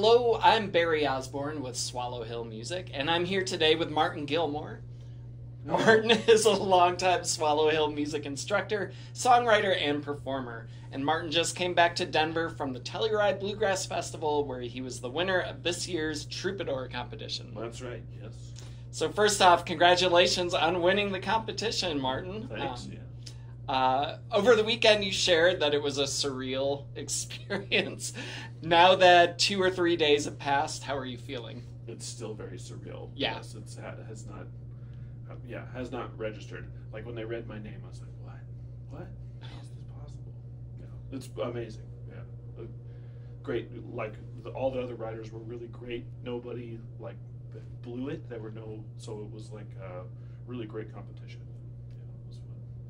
Hello, I'm Barry Osborne with Swallow Hill Music, and I'm here today with Martin Gilmore. Martin is a longtime Swallow Hill music instructor, songwriter, and performer. And Martin just came back to Denver from the Telluride Bluegrass Festival, where he was the winner of this year's Troubadour Competition. That's right, yes. So first off, congratulations on winning the competition, Martin. Thanks, Over the weekend, you shared that it was a surreal experience. Now that 2 or 3 days have passed, how are you feeling? It's still very surreal. Yeah. Yes, has not registered. Like when they read my name, I was like, what? How is this possible? Yeah, it's amazing. Yeah, great. Like all the other riders were really great. Nobody like blew it. So it was like a really great competition.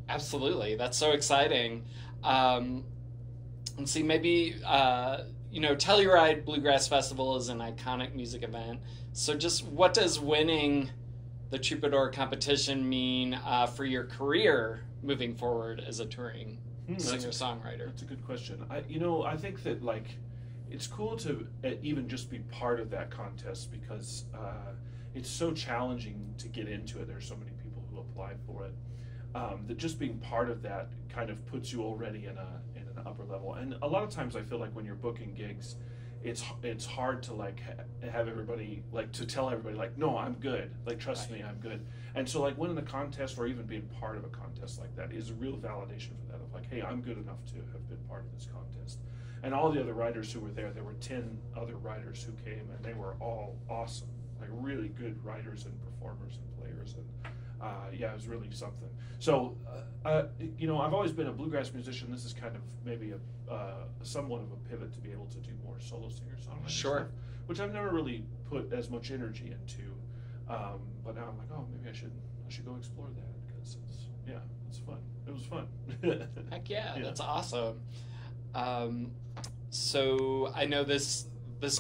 Absolutely. That's so exciting. And see, maybe, Telluride Bluegrass Festival is an iconic music event. So just what does winning the Troubadour competition mean for your career moving forward as a touring singer-songwriter? That's a good question. I think that it's cool to even just be part of that contest because it's so challenging to get into it. There's so many people who apply for it. That just being part of that kind of puts you already in an upper level. And a lot of times I feel like when you're booking gigs, it's hard to have everybody to tell everybody no, I'm good, trust me, I'm good. And so winning a contest or even being part of a contest like that is a real validation for that of hey, I'm good enough to have been part of this contest. And all the other riders who were there were 10 other riders who came, and they were all awesome, really good writers and performers and players, and it was really something. So, I've always been a bluegrass musician. This is kind of maybe somewhat of a pivot to be able to do more solo singer-songwriter stuff, which I've never really put as much energy into. But now I'm like, oh, maybe I should go explore that because it's fun. It was fun. Heck yeah, that's awesome. So I know this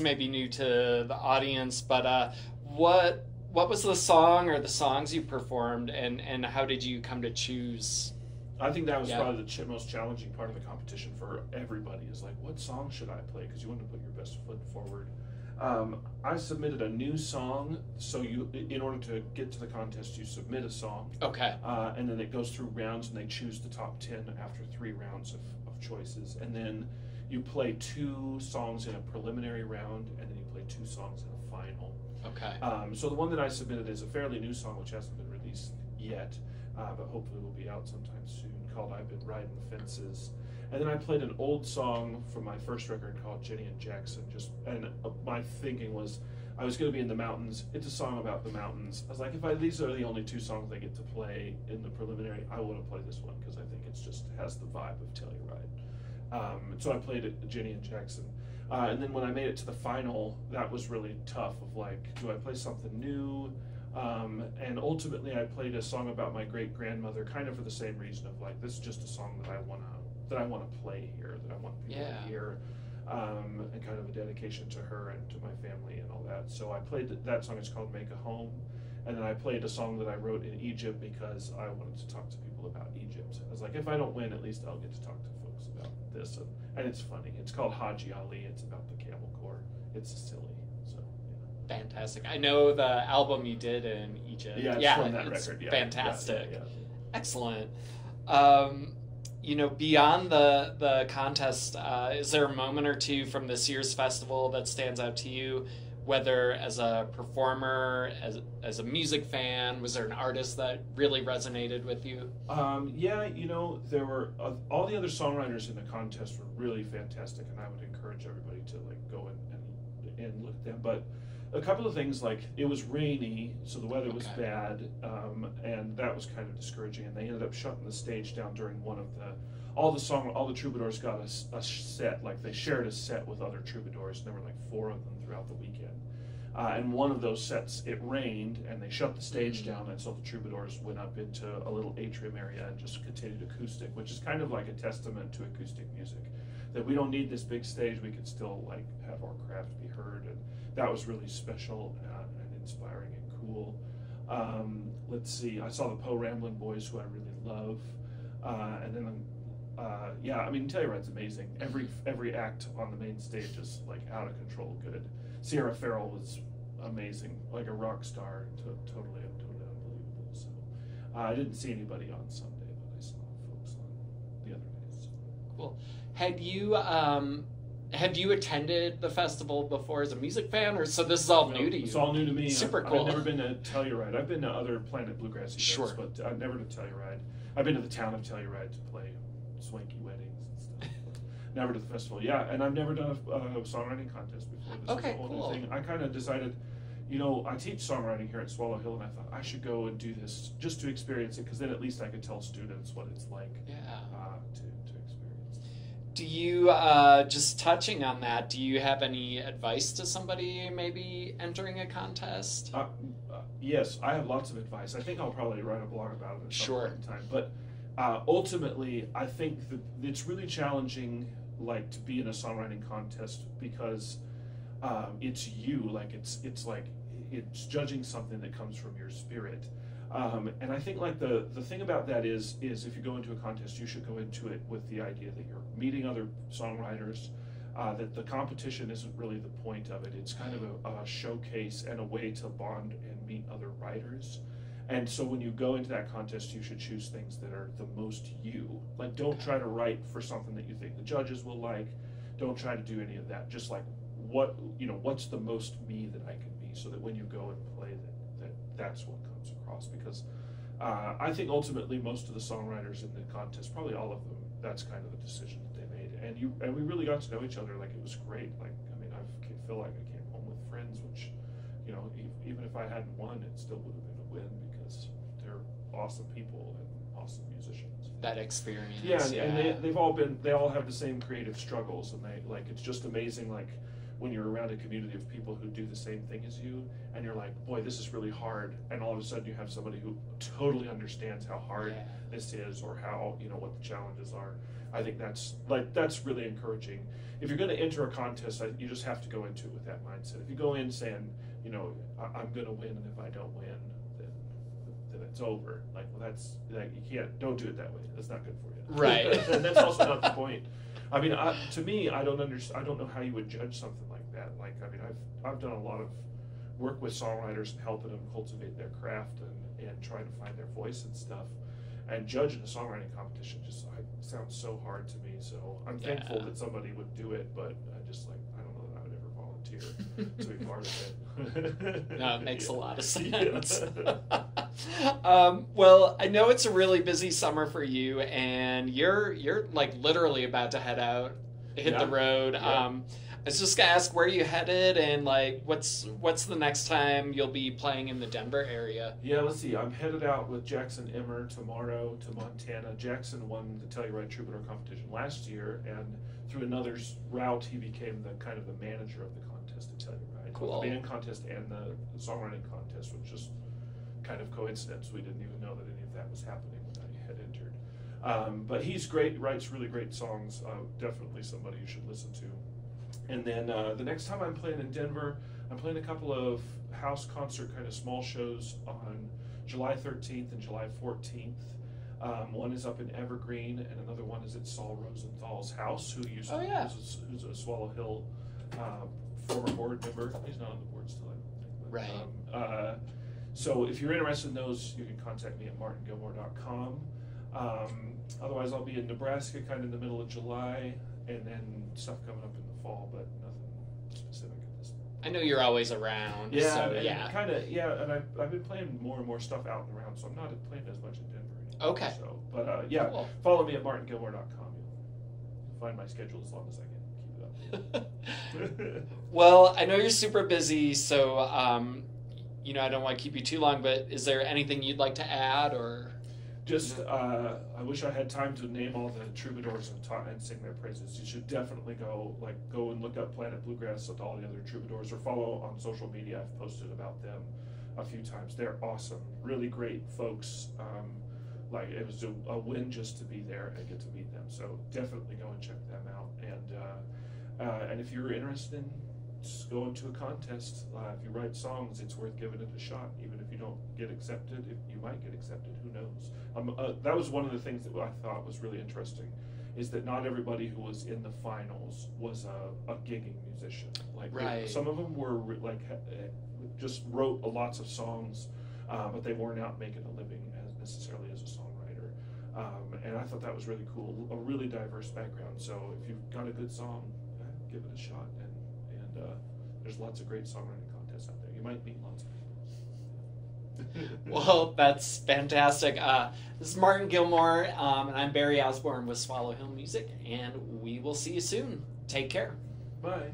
may be new to the audience, but what was the song or the songs you performed, and how did you come to choose? I think that was probably the most challenging part of the competition for everybody is what song should I play? Because you want to put your best foot forward. I submitted a new song, so in order to get to the contest, you submit a song. Okay. And then it goes through rounds, and they choose the top 10 after 3 rounds of choices. And then you play 2 songs in a preliminary round, and then you play 2 songs in a final. Okay. So the one that I submitted is a fairly new song, which hasn't been released yet, but hopefully will be out sometime soon, called I've Been Riding the Fences. And then I played an old song from my first record called Jenny and Jackson. My thinking was I was going to be in the mountains. It's a song about the mountains. I was like, if these are the only 2 songs I get to play in the preliminary, I want to play this one because I think it just has the vibe of Telluride. So I played it, Jenny and Jackson. And then when I made it to the final, that was really tough of do I play something new? And ultimately I played a song about my great-grandmother kind of for the same reason of this is just a song that I want to play here, that I want people to hear, and kind of a dedication to her and to my family and all that. So I played that song. It's called Make a Home. And then I played a song that I wrote in Egypt because I wanted to talk to people about Egypt. I was like, if I don't win, at least I'll get to talk to folks about this. And it's funny. It's called Haji Ali. It's about the Camel Corps. It's silly. So fantastic. I know the album you did in Egypt. Yeah, it's from that record. Yeah, fantastic. Yeah. Excellent. Beyond the contest, is there a moment or two from this year's festival that stands out to you? Whether as a performer, as a music fan, was there an artist that really resonated with you? There were all the other songwriters in the contest were really fantastic, and I would encourage everybody to go and look at them. But a couple of things, it was rainy, so the weather was bad, and that was kind of discouraging. And they ended up shutting the stage down during one of all the troubadours got a set, they shared a set with other troubadours, and there were 4 of them throughout the weekend. And one of those sets, it rained, and they shut the stage down, and so the troubadours went up into a little atrium area and just continued acoustic, which is kind of like a testament to acoustic music, that we don't need this big stage, we can still have our craft be heard, and that was really special and inspiring and cool. Let's see, I saw the Poe Ramblin' Boys, who I really love, and then Telluride's amazing. Every act on the main stage is out of control good. Sierra Farrell was amazing, like a rock star, totally unbelievable. So I didn't see anybody on Sunday, but I saw folks on the other days. So. Cool. Had you attended the festival before as a music fan, or so this is all new to you? It's all new to me. Super cool. I've never been to Telluride. I've been to other Planet Bluegrass events, sure, but I've never to Telluride. I've been to the town of Telluride to play swanky weddings and stuff. Never to the festival. Yeah, and I've never done a songwriting contest before. This okay, was a whole cool. new thing. I kind of decided, you know, I teach songwriting here at Swallow Hill, and I thought I should go and do this just to experience it, because then at least I could tell students what it's like. Yeah. To experience. Do you, just touching on that, do you have any advice to somebody maybe entering a contest? Yes, I have lots of advice. I think I'll probably write a blog about it at some sure. point in time. But ultimately, I think that it's really challenging, like, to be in a songwriting contest, because it's you. Like, it's like it's judging something that comes from your spirit. And I think, like, the thing about that is if you go into a contest, you should go into it with the idea that you're meeting other songwriters, that the competition isn't really the point of it. It's kind of a showcase and a way to bond and meet other writers. And so when you go into that contest, you should choose things that are the most you. Like, don't try to write for something that you think the judges will like. Don't try to do any of that. Just like, what's the most me that I can be, so that when you go and play that's what comes across. Because I think ultimately most of the songwriters in the contest, probably all of them, that's kind of the decision that they made. And we really got to know each other. Like, it was great. Like, I mean, I feel like I came home with friends, which, you know, even if I hadn't won, it still would have been a win, because they're awesome people and awesome musicians. That experience. Yeah, and they all have the same creative struggles, and it's just amazing, like, when you're around a community of people who do the same thing as you, and you're like, boy, this is really hard, and all of a sudden you have somebody who totally understands how hard this is, or how, you know, what the challenges are. I think that's really encouraging. If you're going to enter a contest, you just have to go into it with that mindset. If you go in saying, you know, I'm going to win, and if I don't win, then it's over. Like, well, that's, like, don't do it that way. That's not good for you. Right. And that's also not the point. I mean, to me, I don't know how you would judge something like that. Like, I mean, I've done a lot of work with songwriters and helping them cultivate their craft and trying to find their voice and stuff. And judging a songwriting competition just sounds so hard to me. So I'm thankful that somebody would do it, but I don't know that I would ever volunteer to be part of it. No, it makes a lot of sense. Yeah. Well, I know it's a really busy summer for you, and you're like literally about to hit the road. Yeah. I was just gonna ask, where are you headed, and like what's the next time you'll be playing in the Denver area? Yeah, let's see. I'm headed out with Jackson Emmer tomorrow to Montana. Jackson won the Telluride Troubadour Competition last year, and through another route, he became the kind of the manager of the contest at Telluride. Cool. The band contest and the songwriting contest, which just kind of coincidence. We didn't even know that any of that was happening when I had entered. But he's great, writes really great songs. Definitely somebody you should listen to. And then the next time I'm playing in Denver, I'm playing a couple of house concert kind of small shows on July 13th and July 14th. One is up in Evergreen, and another one is at Saul Rosenthal's house, who's a Swallow Hill former board member. He's not on the board still, I don't think. Right. So if you're interested in those, you can contact me at martingilmore.com. Otherwise, I'll be in Nebraska kind of in the middle of July, and then stuff coming up in the fall, but nothing specific at this point. I know you're always around. Yeah, so, and I've been playing more and more stuff out and around, so I'm not playing as much in Denver anymore. Okay. So, but cool. Follow me at martingilmore.com. You'll find my schedule as long as I can keep it up. Well, I know you're super busy, so I don't want to keep you too long, but is there anything you'd like to add, or? Just, I wish I had time to name all the troubadours and sing their praises. You should definitely go and look up Planet Bluegrass and all the other troubadours, or follow on social media. I've posted about them a few times. They're awesome, really great folks. It was a win just to be there and get to meet them. So definitely go and check them out. And if you're interested in just going to a contest, if you write songs, it's worth giving it a shot. Even if you don't get accepted, if you might get accepted, who knows? That was one of the things that I thought was really interesting, is that not everybody who was in the finals was a gigging musician. Like Right. some of them were like just wrote lots of songs, but they weren't out making a living necessarily as a songwriter. And I thought that was really cool, a really diverse background. So if you've got a good song, give it a shot. And there's lots of great songwriting contests out there. You might meet lots of people. Well, that's fantastic. This is Martin Gilmore, and I'm Barry Osborne with Swallow Hill Music, and we will see you soon. Take care. Bye.